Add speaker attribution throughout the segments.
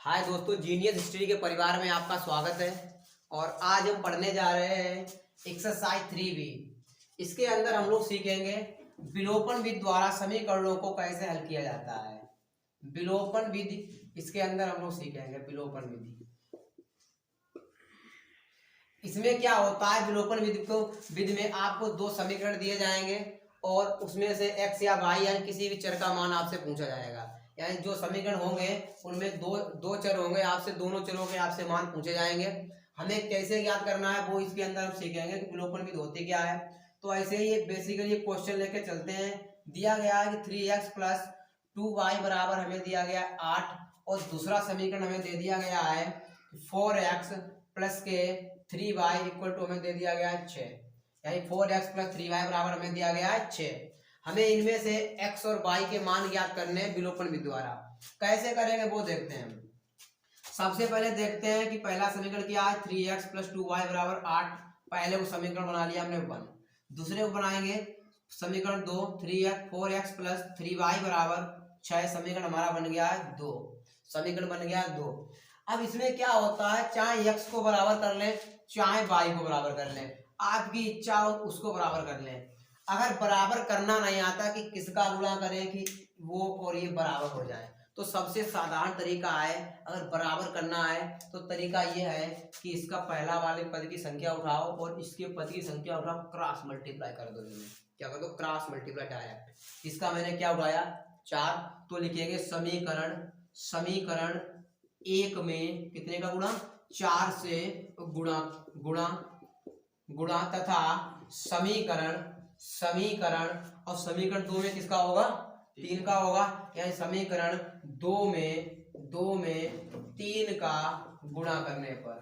Speaker 1: हाय दोस्तों, genius history के परिवार में आपका स्वागत है। और आज हम पढ़ने जा रहे हैं एक्सरसाइज 3B। इसके अंदर हम लोग सीखेंगे विलोपन विधि द्वारा समीकरणों को कैसे हल किया जाता है। विलोपन विधि, इसके अंदर हम लोग सीखेंगे विलोपन विधि। इसमें क्या होता है, विलोपन विधि में आपको दो समीकरण दिए जाएंगे और उसमें से x या y यानी किसी भी चर का मान आपसे पूछा जाएगा। यानी जो समीकरण होंगे उनमें दो चर होंगे, आपसे दोनों चरों के आपसे मान पूछे जाएंगे। हमें कैसे ज्ञात करना है वो इसके अंदर हम सीखेंगे कि विलोपन विधि होती क्या है। तो ऐसे ही बेसिकली क्वेश्चन लेके चलते हैं। दिया गया है कि 3x + 2y बराबर हमें दिया गया है 8 और दूसरा समीकरण हमें दे दिया गया है 4x + 3y = हमें दे दिया गया है 6। यानी 4x + 3y बराबर हमें दिया गया है 6। हमें इनमें से x और y के मान ज्ञात करने हैं विलोपन विधि द्वारा। कैसे करेंगे वो देखते हैं। सबसे पहले देखते हैं कि पहला समीकरण क्या है, 3x + 2y बराबर 8। पहले वो समीकरण बना लिया हमने 1। दूसरे को बनाएंगे समीकरण 2, 4x + 3y बराबर 6। समीकरण हमारा बन गया है 2। समीकरण बन गया 2। अब इसमें क्या होता है, चाहे x को बराबर कर लें चाहे y को बराबर कर लें, आपकी इच्छा हो उसको बराबर कर लें। अगर बराबर करना नहीं आता कि किसका गुणा करें कि वो और ये बराबर हो जाए, तो सबसे साधारण तरीका है, अगर बराबर करना है तो तरीका ये है कि इसका पहला वाले पद की संख्या उठाओ और इसके पद की संख्या उठाओ, क्रॉस मल्टीप्लाई कर दो। इनमें क्या कर दो, क्रॉस मल्टीप्लाई डायरेक्ट। इसका मैंने क्या उठाया 4, तो लिखेंगे समीकरण 1 में कितने का गुणा, 4 से गुणा गुणा गुणा तथा समीकरण और समीकरण 2 में किसका होगा, 3 का होगा। यानी समीकरण 2 में 3 का गुणा करने पर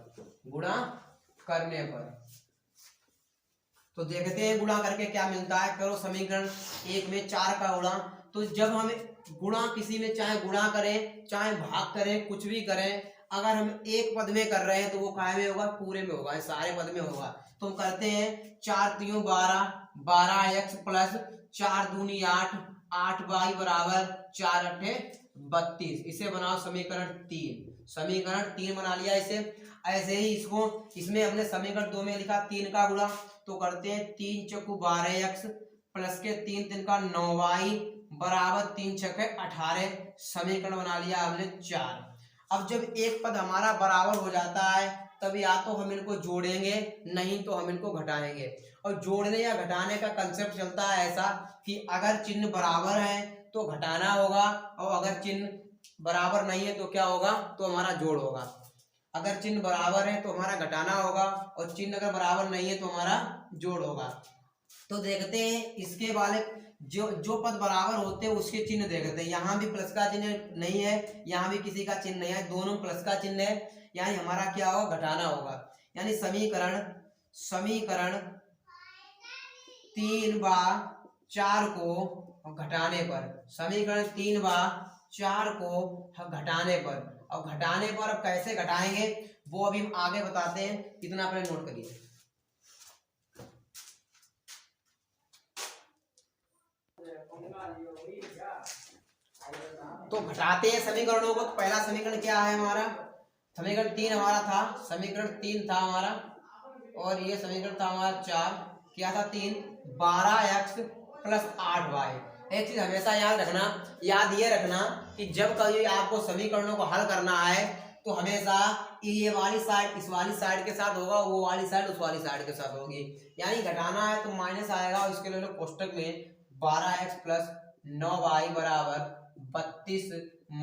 Speaker 1: तो देखते हैं गुणा करके क्या मिलता है। करो समीकरण 1 में 4 का गुणा। तो जब हम गुणा किसी में चाहे गुणा करें चाहे भाग करें, कुछ भी करें, अगर हम एक पद में कर रहे हैं तो वो काय में होगा, पूरे में होगा, सारे पद में होगा। तो हम करते हैं 4 3 12, 12x + 4 दूनी 8, 8y बराबर 4 8 32। इसे बनाओ समीकरण 3 बना लिया इसे। ऐसे ही इसमें हमने समीकरण 2 में लिखा 3 का गुणा, तो करते हैं 3 चौकू 12x + के 3 3 का 9y बराबर 3 6 18। समीकरण बना लिया हमने 4। अब जब एक पद हमारा बराबर हो जाता है तब या तो हम इनको जोड़ेंगे, नहीं तो हम इनको घटाएंगे। और जोड़ने या घटाने का कंसेप्ट चलता है ऐसा कि अगर चिन्ह बराबर है तो घटाना होगा, और अगर चिन्ह बराबर नहीं है तो क्या होगा, तो हमारा जोड़ होगा। अगर चिन्ह बराबर है तो हमारा घटाना होगा, और चिन्ह अगर बराबर नहीं है तो हमारा जोड़ होगा। तो देखते हैं इसके वाले जो पद बराबर होते हैं उसके चिन्ह देखते हैं। यहाँ भी प्लस का चिन्ह नहीं है, यहाँ भी किसी का चिन्ह नहीं है, दोनों प्लस का चिन्ह है। यानी हमारा क्या होगा, घटाना होगा। यानी समीकरण 3/4 को घटाने पर, समीकरण 3/4 को घटाने पर, और घटाने पर अब कैसे घटाएंगे वो अभी हम आगे बताते हैं। इतना पहले नोट करिए। तो घटाते हैं समीकरणों को। तो पहला समीकरण क्या है हमारा, समीकरण 3 हमारा था, समीकरण 3 था हमारा, और ये समीकरण था हमारा 4। क्या था 3, 12x + 8y। एक चीज हमेशा याद ये रखना कि जब कभी आपको समीकरणों को हल करना है तो हमेशा ये वाली साइड इस वाली साइड के साथ होगा, वो वाली साइड उस वाली साइड के साथ होगी। यानी घटाना है तो माइनस आएगा, और इसके लिए कोष्टक में 12x + 9y बराबर 32 -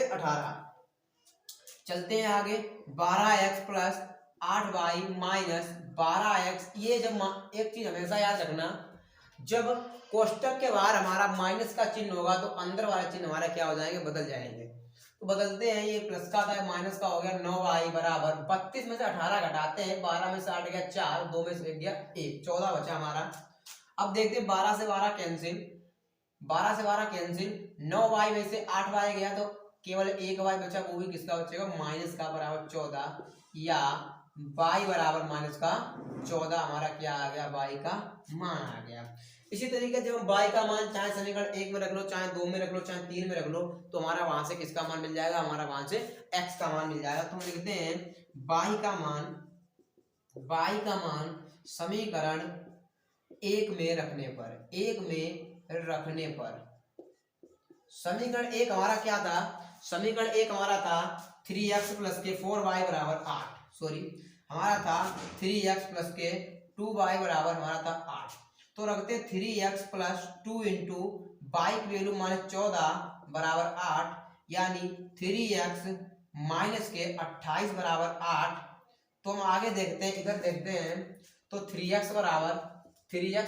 Speaker 1: 18। चलते हैं आगे। 12x + 8y - 12x। ये जब एक चीज हमेशा याद रखना, जब कोष्टक के बाहर हमारा माइनस का चिन्ह होगा तो अंदर वाला चिन्ह हमारा क्या हो जाएंगे, बदल जाएंगे। तो बदलते हैं, ये प्लस का था माइनस का हो गया। 9y बराबर 32 में से 18 घटाते हैं, 12 में से 8 गया 4, 2 में से 1 गया 1, 14 बचा हमारा। अब देखते हैं 12 से 12 कैंसिल, 9y में से 8y गया तो केवल 1y बचा, वो भी किसका बचेगा, माइनस का, बराबर 14, या y बराबर -14 हमारा क्या आ गया, y का मान आ गया। इसी तरीके जब हम y का मान चाहे समीकरण 1 में रख लो, चाहे 2 में रख लो, चाहे 3 में रख लो, तो हमारा वहां से किसका मान मिल जाएगा, हमारा वहां से x का मान मिल जाएगा। तो हम लिखते हैं y का मान समीकरण 1 में रखने पर समीकरण 1 हमारा क्या था, समीकरण 1 हमारा था 3x प्लस के 4y बराबर 8, सॉरी हमारा था 3x प्लस के 2y बराबर हमारा था 8। तो रखते 3x प्लस 2 इंटू बाई की वैल्यू माइनस 14 बराबर 8, यानी 3x माइनस के 28 बराबर 8। तो हम आगे देखते हैं, इधर देखते हैं, तो 3x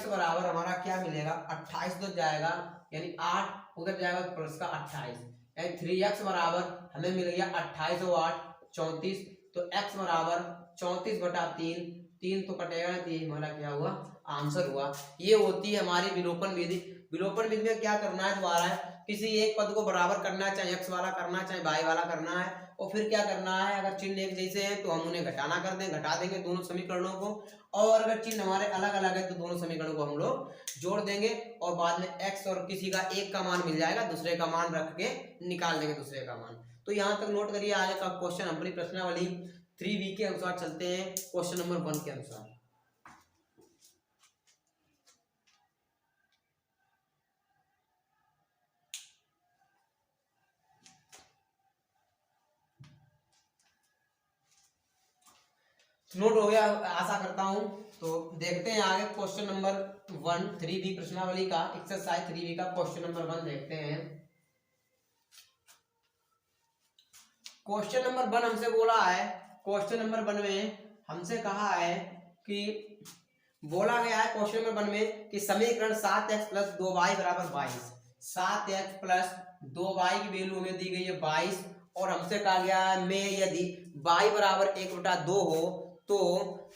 Speaker 1: बराबर हमारा क्या मिलेगा, 28 तो जाएगा, यानी 8 उधर जाएगा प्लस का 28, यानी 3x बराबर हमें मिल गया 28 और 8 34। तो x बराबर 34 बटा 3 तो कटेगा ना, 3 हमारा क्या हुआ, आंसर हुआ। ये होती है हमारी विलोपन विधि। विलोपन विधि में क्या करना है, दोबारा किसी एक पद को बराबर करना है, चाहे x वाला करना है, चाहे y वाला करना है, और फिर क्या करना है, अगर चिन्ह एक जैसे हैं तो हम उन्हें घटाना कर दें, घटा देंगे दोनों समीकरणों को, और अगर चिन्ह हमारे अलग अलग है तो दोनों समीकरणों को हम लोग जोड़ देंगे, और बाद में x और किसी का एक का मान मिल जाएगा, दूसरे का मान रख के निकाल देंगे दूसरे का मान। तो यहाँ तक नोट करिए। आगे का क्वेश्चन अपनी प्रश्नावली 3B के अनुसार चलते हैं, क्वेश्चन नंबर 1 के अनुसार। नोट हो गया आशा करता हूं। तो देखते हैं आगे क्वेश्चन नंबर 1 3B प्रश्नावली का, एक्सरसाइज 3B का क्वेश्चन नंबर 1 देखते हैं। क्वेश्चन नंबर 1 हमसे बोला है, क्वेश्चन नंबर 1 में हमसे कहा है कि बोला गया है क्वेश्चन नंबर 1 में कि समीकरण 7x प्लस 2y बराबर 22, 7x प्लस 2y की वैल्यू हमें दी गई है 22, और हमसे कहा गया है में यदि y बराबर 1/2 हो तो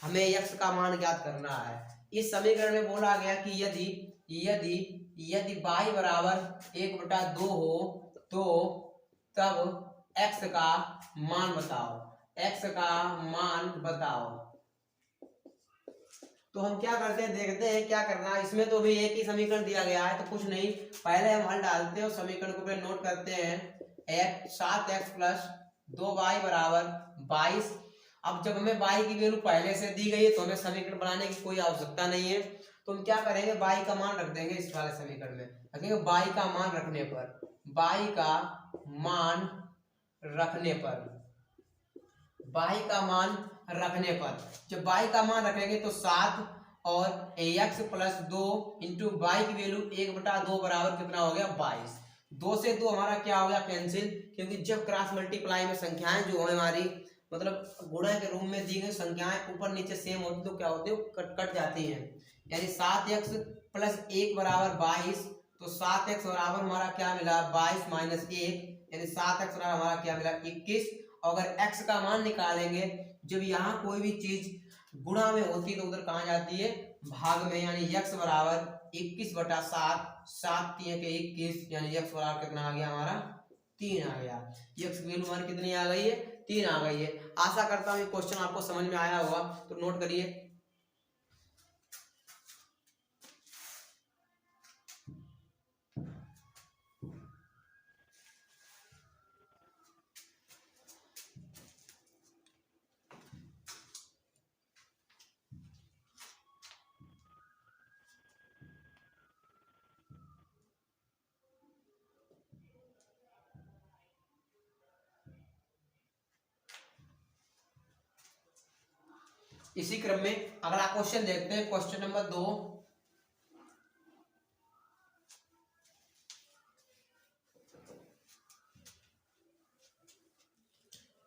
Speaker 1: हमें x का मान ज्ञात करना है। इस समीकरण में बोला गया कि यदि y बराबर 1/2 हो तो तब x का मान बताओ। तो हम क्या करते हैं, देखते हैं क्या करना है। इसमें तो भी एक ही समीकरण दिया गया है, तो कुछ नहीं, पहले हम हल डालते हैं और समीकरण को पहले नोट करते हैं। 7x प्लस 2y बराबर 22। अब जब हमें y की वैल्यू पहले से दी गई है तो हमें समीकरण बनाने की कोई आवश्यकता नहीं है, तो हम क्या करेंगे, y का मान रख देंगे इस वाले समीकरण में, रखेंगे y का मान रखने पर जब y का मान रखेंगे तो 7 और x प्लस 2 इंटू y की वैल्यू 1/2 बराबर कितना हो गया, 22। 2 से 2 हमारा क्या हो गया, कैंसिल, क्योंकि जब क्रॉस मल्टीप्लाई में संख्याएं जो हमारी मतलब गुणा के रूप में दी गई संख्याएं ऊपर नीचे सेम होती तो क्या होती है, कट जाती हैं। यानी 7x प्लस 1 बराबर 22, तो 7x बराबर हमारा क्या मिला, 22 माइनस 1, यानी 7x बराबर हमारा क्या मिला, 21। और अगर x का मान निकालेंगे, जब यहाँ कोई भी चीज गुणा में होती है तो उधर कहाँ जाती है, भाग में, यानी x बराबर 21/7, 7 3 के 21, यानी x बराबर कितना आ गया हमारा, 3 आ गया। x की वैल्यू हमारी कितनी आ गई है, 3 आ गई है। आशा करता हूँ ये क्वेश्चन आपको समझ में आया होगा, तो नोट करिए। इसी क्रम में अगला क्वेश्चन देखते हैं, क्वेश्चन नंबर 2।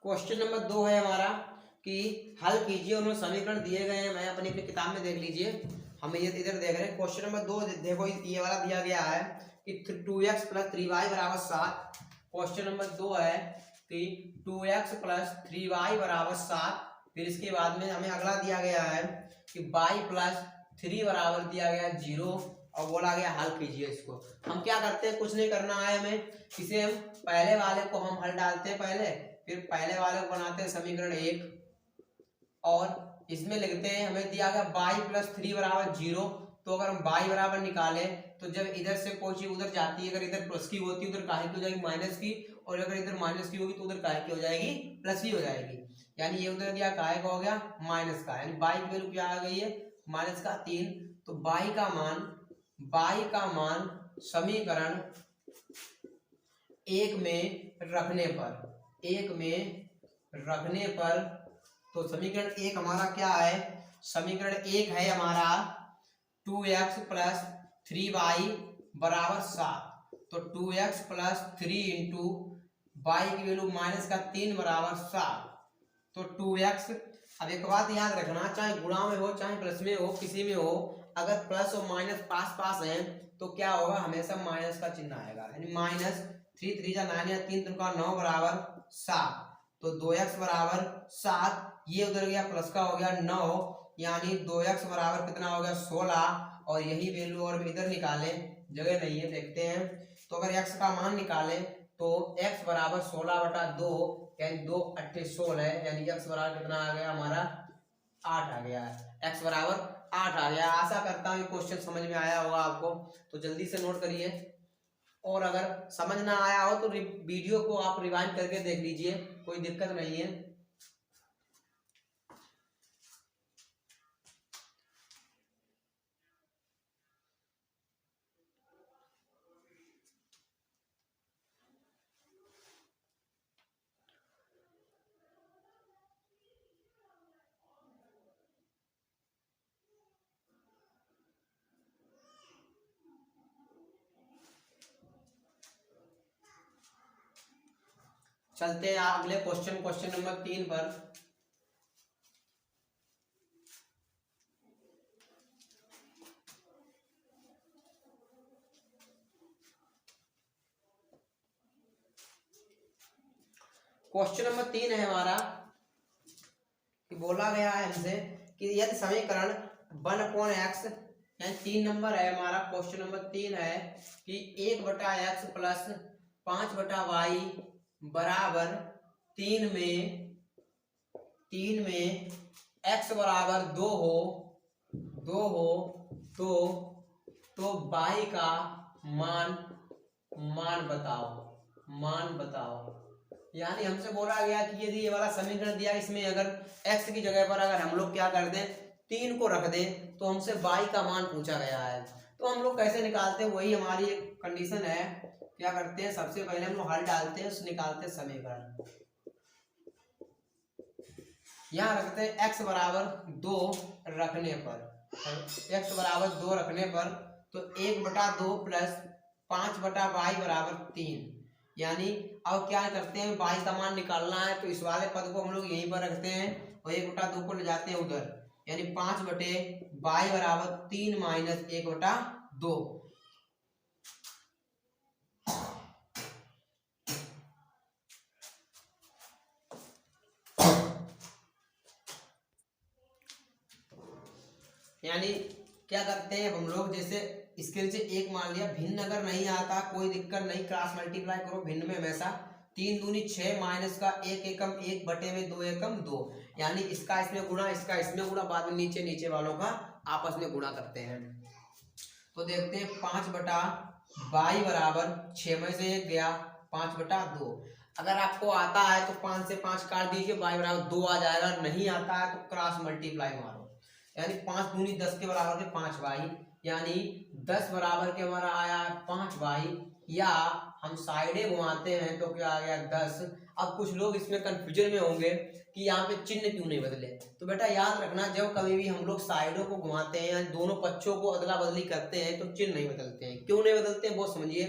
Speaker 1: क्वेश्चन नंबर 2 है हमारा कि हल कीजिए, उन्होंने समीकरण दिए गए हैं, मैं अपनी किताब में देख लीजिए, हम ये इधर देख रहे हैं। क्वेश्चन नंबर 2 देखो, ये वाला दिया गया है कि 2x प्लस 3y बराबर 7। क्वेश्चन नंबर 2 है कि 2x प्लस 3y बराबर 7। फिर इसके बाद में हमें अगला दिया गया है कि y प्लस 3 बराबर दिया गया 0, और बोला गया हल कीजिए इसको। हम क्या करते हैं, कुछ नहीं करना है हमें, इसे हम पहले वाले को हम हल डालते हैं पहले, फिर पहले वाले को बनाते हैं समीकरण 1, और इसमें लिखते हैं हमें दिया गया y प्लस 3 बराबर 0, तो अगर हम y बराबर निकाले तो जब इधर से कोई चीज उधर जाती है, अगर इधर प्लस की होती है उधर काहे की हो जाएगी माइनस की, और अगर इधर माइनस की होगी तो उधर काहे की हो जाएगी प्लस की हो जाएगी। यानी ये उधर गया काहे का हो गया माइनस का, यानी y की वैल्यू क्या आ गई है माइनस का 3। तो y का मान समीकरण 1 में रखने पर तो समीकरण 1 हमारा क्या है, समीकरण 1 है हमारा 2x प्लस 3y बराबर 7। तो 2x प्लस 3 इंटू वाई की वैल्यू माइनस का 3 बराबर 7। तो 2x, अब एक बात याद रखना, चाहे गुणा में हो चाहे प्लस में हो किसी में हो, अगर प्लस और माइनस पास पास हैं तो क्या होगा हमेशा माइनस का चिन्ह आएगा, यानी माइनस 3 3 जा 9 या 3 3 का 9 बराबर 7। तो 2x बराबर 7, ये उधर गया प्लस का हो गया 9, यानी 2x बराबर कितना हो गया 16। और यही वैल्यू और इधर निकालें, जगह नहीं है देखते हैं। तो अगर x का मान निकालें तो x बराबर 16/2 यानी 2 8 16 है, यानी x बराबर कितना आ गया हमारा 8 आ गया है, x बराबर 8 आ गया। आशा करता हूँ ये क्वेश्चन समझ में आया होगा आपको, तो जल्दी से नोट करिए। और अगर समझ ना आया हो तो वीडियो को आप रिवाइंड करके देख लीजिए, कोई दिक्कत नहीं है। चलते हैं अगले क्वेश्चन नंबर 3 पर। क्वेश्चन नंबर 3 है हमारा कि बोला गया है हमसे कि यदि समीकरण 1/x यानी 3 नंबर है हमारा, क्वेश्चन नंबर 3 है कि 1/x प्लस 5/y बराबर 3 में x बराबर 2 हो तो y का मान बताओ। यानी हमसे बोला गया कि यदि ये वाला समीकरण दिया इसमें अगर x की जगह पर अगर हम लोग क्या कर दें 3 को रख दें तो हमसे y का मान पूछा गया है। तो हम लोग कैसे निकालते हैं, वही हमारी एक कंडीशन है। क्या करते हैं, सबसे पहले हम लोग हल डालते हैं, उससे निकालते हैं समीकरण। यहाँ रखते हैं x बराबर 2 रखने पर तो 1/2 प्लस 5/y बराबर 3। यानी अब क्या करते हैं, y का मान निकालना है तो इस वाले पद को हम लोग यहीं पर रखते हैं और 1/2 को ले जाते हैं उधर, यानी 5/y बराबर 3 माइनस 1/2। यानी क्या करते हैं हम लोग, जैसे स्केल से 1 मान लिया, भिन्न अगर नहीं आता कोई दिक्कत नहीं, क्रॉस मल्टीप्लाई करो भिन्न में हमेशा। 3 दूनी 6 माइनस का 1 एकम 1 बटे में 2 एकम 2, यानी इसका इसमें गुणा इसका इसमें गुणा, बाद में नीचे वालों का आपस में गुणा करते हैं। तो देखते हैं 5/y बराबर 6 में से 1 गया 5/2। अगर आपको आता है तो 5 से 5 काट दीजिए, y बराबर 2 आ जाएगा, नहीं आता है तो क्रॉस मल्टीप्लाई मारो, यानी 5 दूनी 10 के बराबर के 5y, यानी 10 बराबर के हमारा आया 5y, या हम साइडें घुमाते हैं तो क्या आ गया 10। अब कुछ लोग इसमें कंफ्यूजन में होंगे कि यहाँ पे चिन्ह क्यों नहीं बदले। तो बेटा याद रखना, जब कभी भी हम लोग साइडों को घुमाते हैं, दोनों पक्षों को अदला बदली करते हैं तो चिन्ह नहीं बदलते हैं। क्यों नहीं बदलते हैं वो समझिए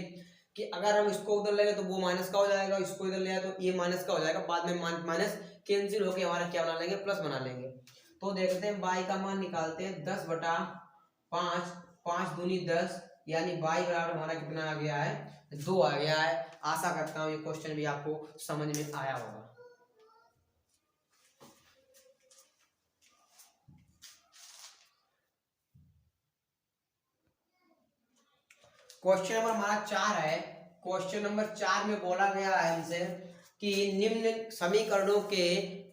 Speaker 1: कि अगर हम इसको उधर ले तो वो माइनस का हो जाएगा, इसको इधर ले तो ये माइनस का हो जाएगा, बाद में माइनस कैंसिल होकर हमारा क्या बना लेंगे प्लस बना लेंगे। तो देखते हैं y का मान निकालते हैं 10/5, 5 दूनी 10, यानी y बराबर हमारा कितना आ गया है 2 आ गया है। आशा करता हूँ ये क्वेश्चन भी आपको समझ में आया होगा। क्वेश्चन नंबर हमारा 4 है। क्वेश्चन नंबर 4 में बोला गया है हमसे कि निम्न समीकरणों के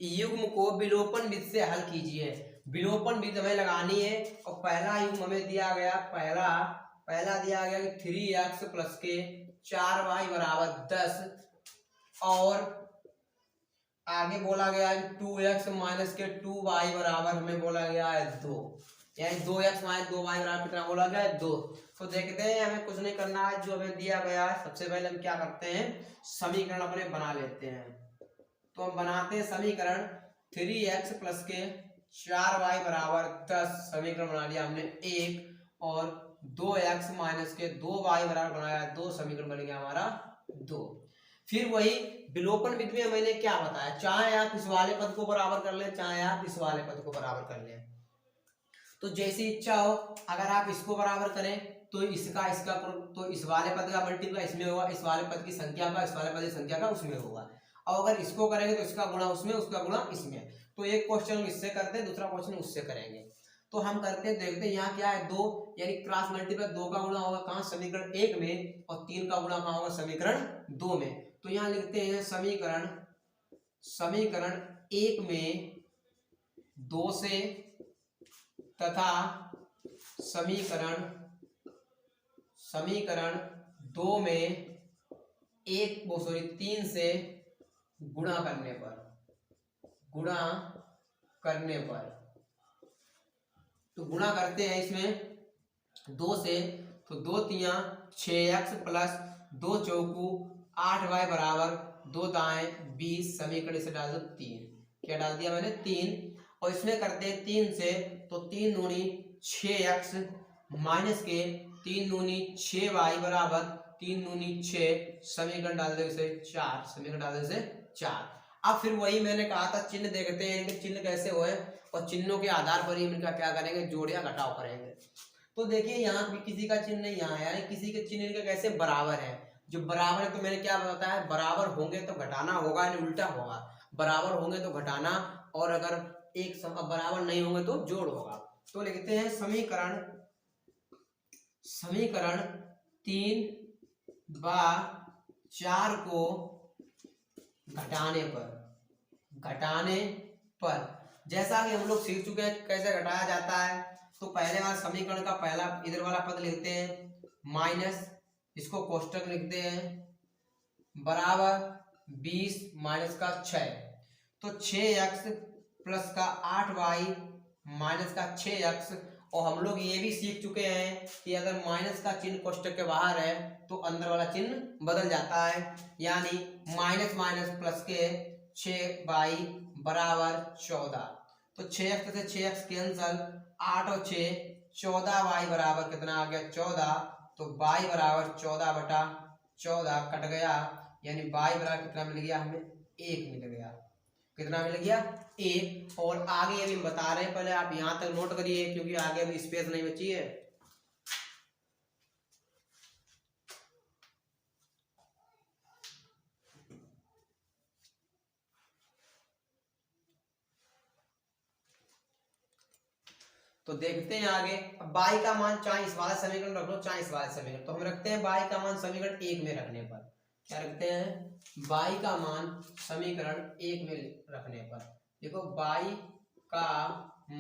Speaker 1: युग्म को विलोपन विधि से हल कीजिए। विलोपन विधि हमें लगानी है और पहला युग्म हमें दिया गया, पहला दिया गया कि 3x प्लस के 4y बराबर 10 और आगे बोला गया है 2x माइनस के 2y बराबर हमें बोला गया है 2, यानी 2x माइनस 2y बराबर कितना बोला गया है 2। तो देखते हैं, हमें कुछ नहीं करना है, जो हमें दिया गया है सबसे पहले हम क्या करते हैं, समीकरण अपने बना लेते हैं। तो हम बनाते हैं समीकरण 3x प्लस के 4y बराबर 10, समीकरण बना लिया हमने 1, और 2x माइनस के 2y बराबर बनाया 2, समीकरण बन गया हमारा 2। फिर वही विलोपन विधि में मैंने क्या बताया, चाहे आप इस वाले पद को बराबर कर लें, चाहे आप इस वाले पद को बराबर कर लें, तो जैसी इच्छा हो। अगर आप इसको बराबर करें तो इसका तो इस वाले पद का मल्टीप्लाई इसमें होगा, इस वाले पद की संख्या का इस वाले पद की संख्या का उसमें होगा। और अगर इसको करेंगे तो इसका गुणा उसमें, उसका गुणा इसमें। तो एक क्वेश्चन इससे करते हैं, दूसरा क्वेश्चन उससे करेंगे। तो हम करते हैं, देखते हैं यहाँ क्या है 2, यानी क्रॉस मल्टीप्लाई 2 का गुणा होगा कहाँ, समीकरण 1 में, और 3 का गुणा कहाँ होगा, समीकरण 2 में। तो यहाँ लिखते हैं समीकरण 1 में 2 से तथा समीकरण 2 में 3 से गुणा करने पर तो गुणा करते हैं इसमें 2 से, तो 2 तियां 6x प्लस 2 चौकू 8y बराबर 2 दाएं 20, समीकरण से डाल दो 3, क्या डाल दिया मैंने 3, और इसमें करते हैं 3 से, तो 3 दूनी 6x माइनस के 3 दूनी 6y बराबर 3 दूनी 6, समीकरण डाल दो इसे 4, समीकरण डाल दो इसे 4। अब फिर वही मैंने कहा था, चिन्ह देखते हैं इनके चिन्ह कैसे हुए, और चिन्हों के आधार पर ही इनका क्या करेंगे, जोड़ या घटाव करेंगे। तो देखिए यहाँ भी किसी का चिन्ह नहीं यहाँ है, किसी के चिन्ह इनके कैसे बराबर है। जो बराबर है तो मैंने क्या बताया है, बराबर होंगे तो घटाना होगा, यानी उल्टा होगा, बराबर होंगे तो घटाना, और अगर एक बराबर नहीं होंगे तो जोड़ होगा। तो लिखते हैं समीकरण 3 व 4 को घटाने पर जैसा कि हम लोग सीख चुके हैं कैसे घटाया जाता है। तो पहले वाला समीकरण का पहला इधर वाला पद लिखते हैं माइनस, इसको कोष्टक लिखते हैं, बराबर 20 माइनस का 6, तो 6x प्लस का 8y माइनस का 6x। और हम लोग ये भी सीख चुके हैं कि अगर माइनस का चिन्ह कोष्टक के बाहर है तो अंदर वाला चिन्ह बदल जाता है, यानी माइनस माइनस प्लस के 6y बराबर 14, तो 6x से 6x कैंसल, 8 और 6 14y बराबर कितना आ गया 14, तो y बराबर 14/14 कट गया, यानी y बराबर कितना मिल गया हमें 1 मिल गया, कितना मिल गया 1। और आगे अभी बता रहे हैं, पहले आप यहाँ तक नोट करिए क्योंकि आगे अभी स्पेस नहीं बची है। तो देखते हैं आगे, y का मान चाहे इस वाला समीकरण रख लो चाहे इस वाले समीकरण, तो हम रखते हैं y का मान समीकरण 1 में रखने पर, क्या रखते हैं y का मान समीकरण 1 में रखने पर। देखो y का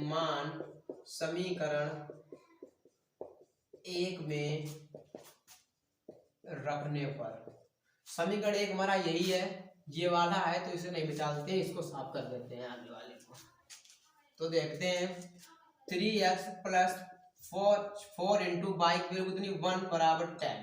Speaker 1: मान समीकरण 1 में रखने पर, समीकरण 1 हमारा यही है, ये वाला है तो इसे नहीं मिटाते, इसको साफ कर देते हैं आगे वाले को। तो देखते हैं 3x प्लस 4 इंटू बाई की वैल्यू कितनी 1 बराबर 10,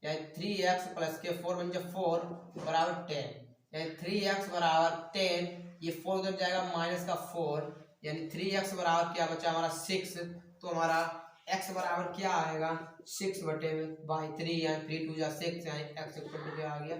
Speaker 1: यानी 3x प्लस के 4 बन जाए 4 बराबर 10, यानी 3x बराबर 10, ये 4 उधर जाएगा माइनस का 4, यानी 3x बराबर क्या बचा हमारा 6, तो हमारा x बराबर क्या आएगा 6/3, यानी 3 2 जा 6, यानी x इक्वल टू क्या आ गया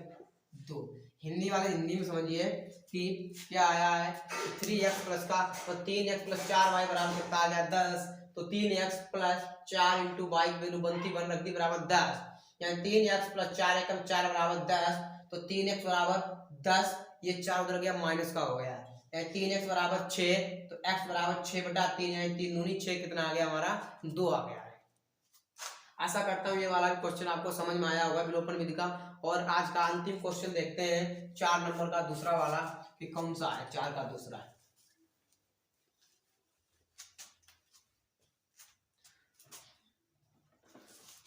Speaker 1: 2। हिंदी वाले हिंदी में समझिए कि क्या आया है 3x प्लस का, तो 3x प्लस 4y बराबर कितना आ गया 10, तो 3x प्लस 4 इंटू y की वैल्यू बनती 1 रख दी बराबर 10, यानी 3x प्लस 4 एकम 4 बराबर 10, तो 3x बराबर 10, ये 4 उधर गया माइनस का हो गया, यानी 3x बराबर 6, तो x बराबर 6/3, यानी 3 दूनी 6, कितना आ गया हमारा 2 आ गया है। आशा करता हूँ ये वाला क्वेश्चन आपको समझ में आया होगा विलोपन विधि का। और आज का अंतिम क्वेश्चन देखते हैं 4 नंबर का दूसरा वाला कि कौन सा है, 4 का दूसरा है।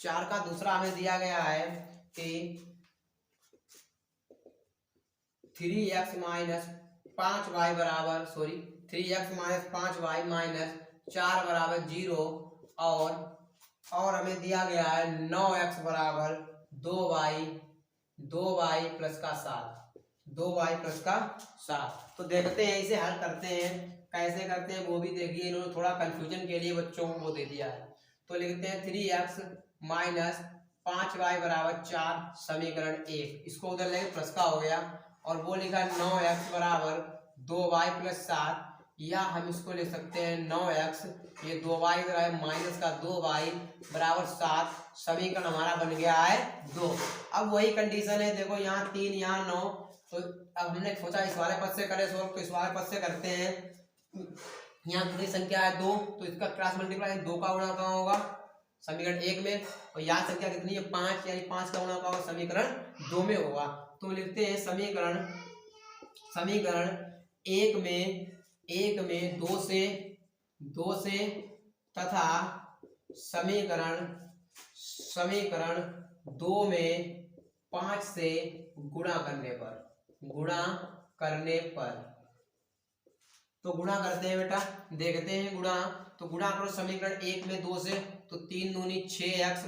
Speaker 1: 4 का दूसरा हमें दिया गया है कि 3x माइनस 5y बराबर 3x माइनस 5y माइनस 4 बराबर 0 और हमें दिया गया है 9x बराबर 2y प्लस का 7 तो देखते हैं इसे हल करते हैं, कैसे करते हैं वो भी देखिए। इन्होंने थोड़ा कंफ्यूजन के लिए बच्चों को वो दे दिया है। तो लिखते हैं 3x माइनस 5y बराबर 4 समीकरण 1, इसको उधर लेंगे प्लस का हो गया, और वो लिखा 9x बराबर 2y प्लस 7, या हम इसको लिख सकते हैं 9x, ये 2y इधर है माइनस का 2y बराबर 7, समीकरण हमारा बन गया है 2। अब वही कंडीशन है, देखो यहाँ 3 यहाँ 9, तो अब हमने सोचा इस वाले पद से करें सोल्व, तो इस वाले पद से करते हैं। यहाँ कितनी संख्या है 2, तो इसका क्रॉस मल्टीप्लाई 2 का गुणा कहाँ होगा समीकरण 1 में, और यहाँ संख्या कितनी है 5, यानी 5 का गुणा कहाँ होगा समीकरण 2 में होगा। तो लिखते हैं समीकरण 1 में 2 से तथा समीकरण 2 में 5 से गुणा करने पर तो गुणा करते हैं बेटा, देखते हैं गुणा। तो गुणा करो समीकरण 1 में 2 से, तो 3 दूनी 6x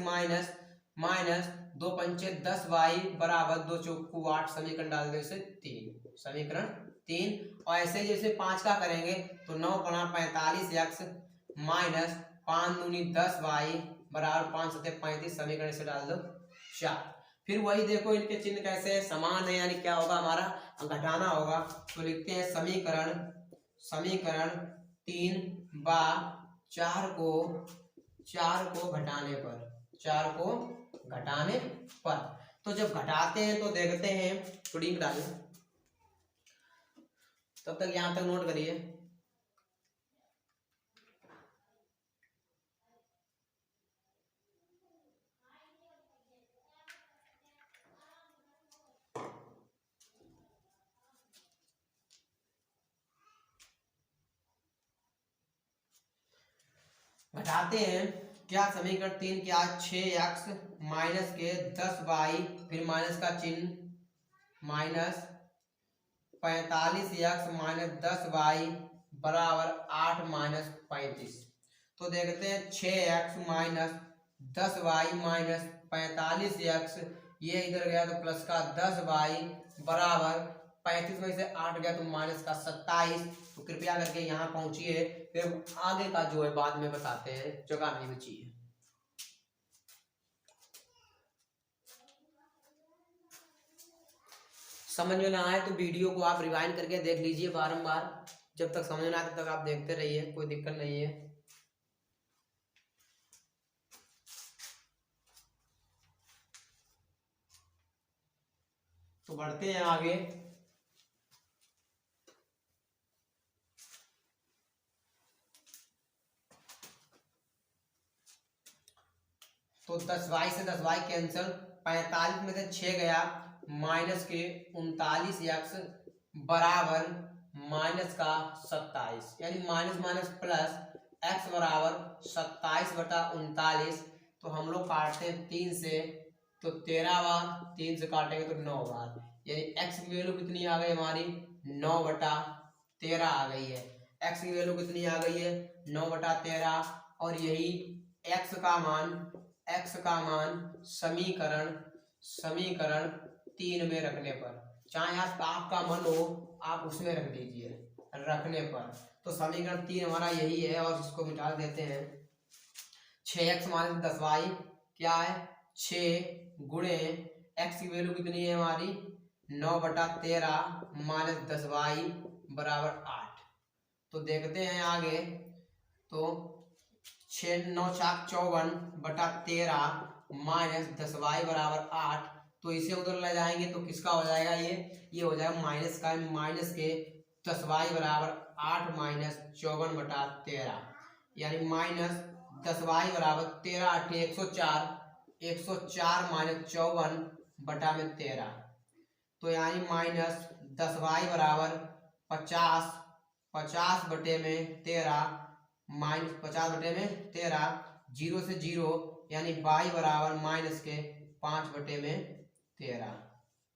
Speaker 1: माइनस 2 पंचे 10y बराबर 2 चौकू 8, समीकरण डाल दे इसे 3, समीकरण 3। और ऐसे जैसे 5 का करेंगे तो 9 बना 45x माइनस 5 दूनी 10y बराबर 5 सत्ते 35, समीकरण से डाल दो 4। फिर वही देखो इनके चिन्ह कैसे समान है, यानी क्या होगा हमारा घटाना होगा। तो लिखते हैं समीकरण 3 बा 4 को घटाने पर। तो जब घटाते हैं तो देखते हैं, थोड़ी डालें, तब तक यहां तक नोट करिए। घटाते हैं क्या, समीकरण 3 क्या 6x माइनस के 10y, फिर माइनस का चिन्ह माइनस 45x माइनस 10y बराबर 8 माइनस 35। तो देखते हैं 6x minus 10y minus 45x, ये इधर गया तो प्लस का 10y बराबर 35 में से 8 गया तो माइनस का 27। तो कृपया करके यहाँ पहुंचिए, फिर आगे का जो है बाद में बताते हैं, जगह नहीं बची है। समझ में ना आए तो वीडियो को आप रिवाइंड करके देख लीजिए बारंबार, जब तक समझ में आए तब तक आप देखते रहिए, कोई दिक्कत नहीं है। तो बढ़ते हैं आगे। तो 10y से 10y कैंसिल, 45 में से 6 गया माइनस के 39x बराबर माइनस का 27, यानी माइनस माइनस प्लस x बराबर 27 बटा 39। तो हम लोग काटते हैं 3 से, तो 13 बार 3 से काटेंगे तो 9 बार, यानी x की वैल्यू कितनी आ गई हमारी 9 बटा 13 आ गई है। x की वैल्यू कितनी आ गई है 9 बटा 13, और यही x का मान समीकरण 3 में रखने पर, चाहे आपका मन हो आप उसमें रख दीजिए रखने पर। तो समीकरण 3 हमारा यही है, और इसको मिटा देते हैं। 6x माइनस 10y क्या है 6 गुणे x की वैल्यू कितनी है हमारी 9 बटा 13 माइनस 10y बराबर 8। तो देखते हैं आगे, तो 6 9 4 54 बटा 13 माइनस 10y बराबर 8। तो इसे उधर ले जाएंगे तो किसका हो जाएगा, ये हो जाएगा माइनस के 10y बराबर 8 माइनस 54 बटा 13, यानी माइनस 10y बराबर 13 8 104 माइनस 54 बटा में 13। तो यानी माइनस 10y बराबर 50 बटे में 13 माइनस 50 बटे में 13, 0 से 0 यानी y बराबर माइनस के 5/13,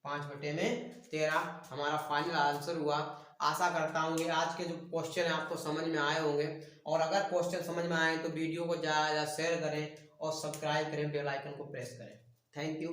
Speaker 1: 5/13 हमारा फाइनल आंसर हुआ। आशा करता हूँ कि आज के जो क्वेश्चन है आपको समझ में आए होंगे, और अगर क्वेश्चन समझ में आए तो वीडियो को ज़्यादा शेयर करें और सब्सक्राइब करें, बेल आइकन को प्रेस करें। Thank you.